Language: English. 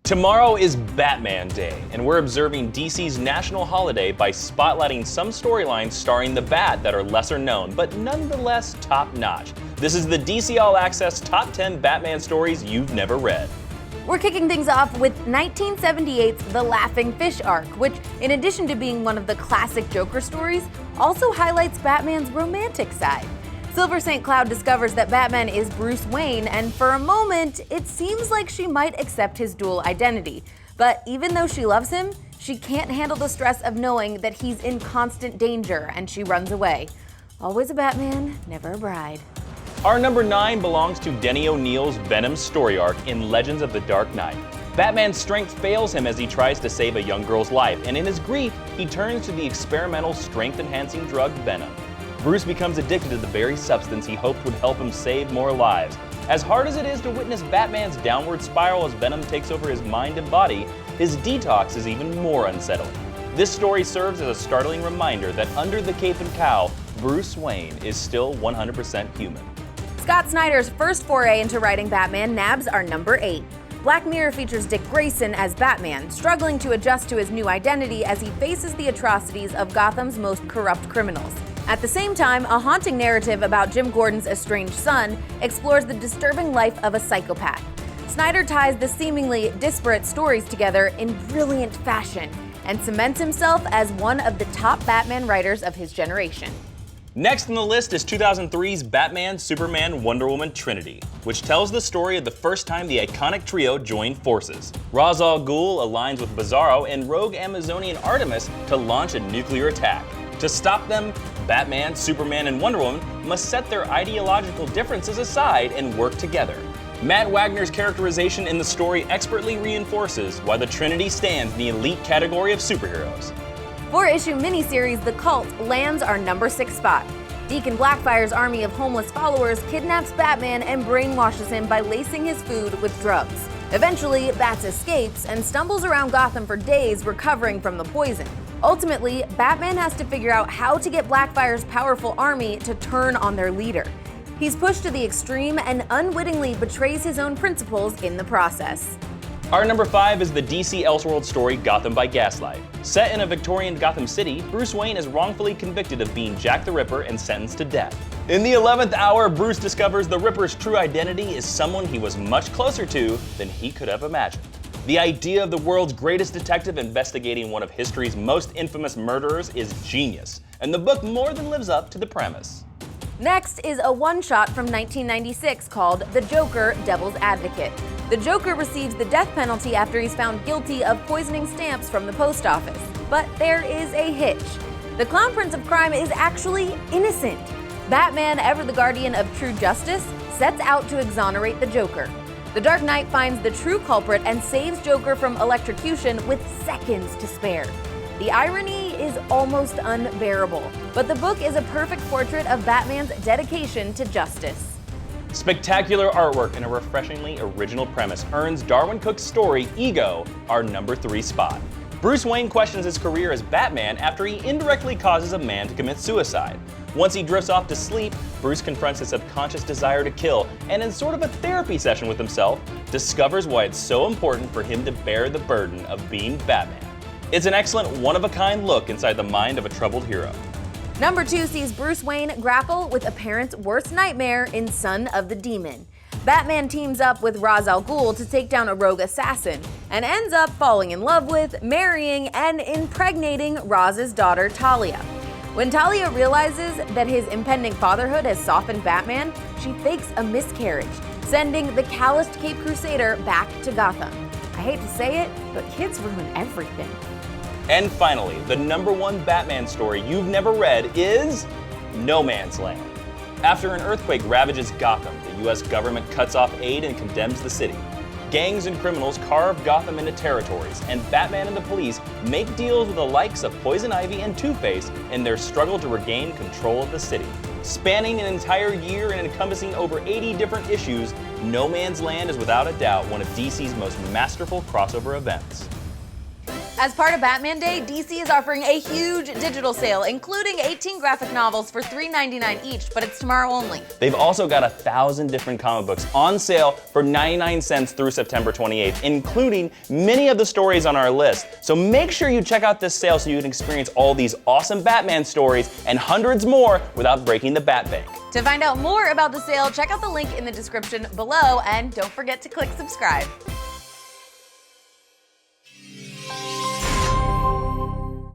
Tomorrow is Batman Day, and we're observing DC's national holiday by spotlighting some storylines starring the Bat that are lesser known, but nonetheless top-notch. This is the DC All Access Top 10 Batman Stories You've Never Read. We're kicking things off with 1978's The Laughing Fish arc, which, in addition to being one of the classic Joker stories, also highlights Batman's romantic side. Silver St. Cloud discovers that Batman is Bruce Wayne, and for a moment, it seems like she might accept his dual identity. But even though she loves him, she can't handle the stress of knowing that he's in constant danger, and she runs away. Always a Batman, never a bride. Our number 9 belongs to Denny O'Neil's Venom story arc in Legends of the Dark Knight. Batman's strength fails him as he tries to save a young girl's life, and in his grief, he turns to the experimental strength-enhancing drug Venom. Bruce becomes addicted to the very substance he hoped would help him save more lives. As hard as it is to witness Batman's downward spiral as Venom takes over his mind and body, his detox is even more unsettling. This story serves as a startling reminder that under the cape and cowl, Bruce Wayne is still 100% human. Scott Snyder's first foray into writing Batman nabs our number 8. Black Mirror features Dick Grayson as Batman, struggling to adjust to his new identity as he faces the atrocities of Gotham's most corrupt criminals. At the same time, a haunting narrative about Jim Gordon's estranged son explores the disturbing life of a psychopath. Snyder ties the seemingly disparate stories together in brilliant fashion and cements himself as one of the top Batman writers of his generation. Next on the list is 2003's Batman, Superman, Wonder Woman Trinity, which tells the story of the first time the iconic trio joined forces. Ra's al Ghul aligns with Bizarro and rogue Amazonian Artemis to launch a nuclear attack. To stop them, Batman, Superman, and Wonder Woman must set their ideological differences aside and work together. Matt Wagner's characterization in the story expertly reinforces why the Trinity stands in the elite category of superheroes. 4-issue miniseries The Cult lands our number 6 spot. Deacon Blackfire's army of homeless followers kidnaps Batman and brainwashes him by lacing his food with drugs. Eventually, Bats escapes and stumbles around Gotham for days recovering from the poison. Ultimately, Batman has to figure out how to get Blackfire's powerful army to turn on their leader. He's pushed to the extreme and unwittingly betrays his own principles in the process. Our number 5 is the DC Elseworld story Gotham by Gaslight. Set in a Victorian Gotham City, Bruce Wayne is wrongfully convicted of being Jack the Ripper and sentenced to death. In the 11th hour, Bruce discovers the Ripper's true identity is someone he was much closer to than he could have imagined. The idea of the world's greatest detective investigating one of history's most infamous murderers is genius, and the book more than lives up to the premise. Next is a one-shot from 1996 called The Joker, Devil's Advocate. The Joker receives the death penalty after he's found guilty of poisoning stamps from the post office. But there is a hitch. The Clown Prince of Crime is actually innocent. Batman, ever the guardian of true justice, sets out to exonerate the Joker. The Dark Knight finds the true culprit and saves Joker from electrocution with seconds to spare. The irony is almost unbearable, but the book is a perfect portrait of Batman's dedication to justice. Spectacular artwork and a refreshingly original premise earns Darwin Cook's story, Ego, our number 3 spot. Bruce Wayne questions his career as Batman after he indirectly causes a man to commit suicide. Once he drifts off to sleep, Bruce confronts his subconscious desire to kill, and in sort of a therapy session with himself, discovers why it's so important for him to bear the burden of being Batman. It's an excellent one-of-a-kind look inside the mind of a troubled hero. Number 2 sees Bruce Wayne grapple with a parent's worst nightmare in Son of the Demon. Batman teams up with Ra's al Ghul to take down a rogue assassin, and ends up falling in love with, marrying, and impregnating Raz's daughter Talia. When Talia realizes that his impending fatherhood has softened Batman, she fakes a miscarriage, sending the calloused Cape Crusader back to Gotham. I hate to say it, but kids ruin everything. And finally, the number 1 Batman story you've never read is No Man's Land. After an earthquake ravages Gotham, the US government cuts off aid and condemns the city. Gangs and criminals carve Gotham into territories, and Batman and the police make deals with the likes of Poison Ivy and Two-Face in their struggle to regain control of the city. Spanning an entire year and encompassing over 80 different issues, No Man's Land is without a doubt one of DC's most masterful crossover events. As part of Batman Day, DC is offering a huge digital sale, including 18 graphic novels for $3.99 each, but it's tomorrow only. They've also got 1,000 different comic books on sale for 99 cents through September 28th, including many of the stories on our list. So make sure you check out this sale so you can experience all these awesome Batman stories and hundreds more without breaking the Bat Bank. To find out more about the sale, check out the link in the description below, and don't forget to click subscribe.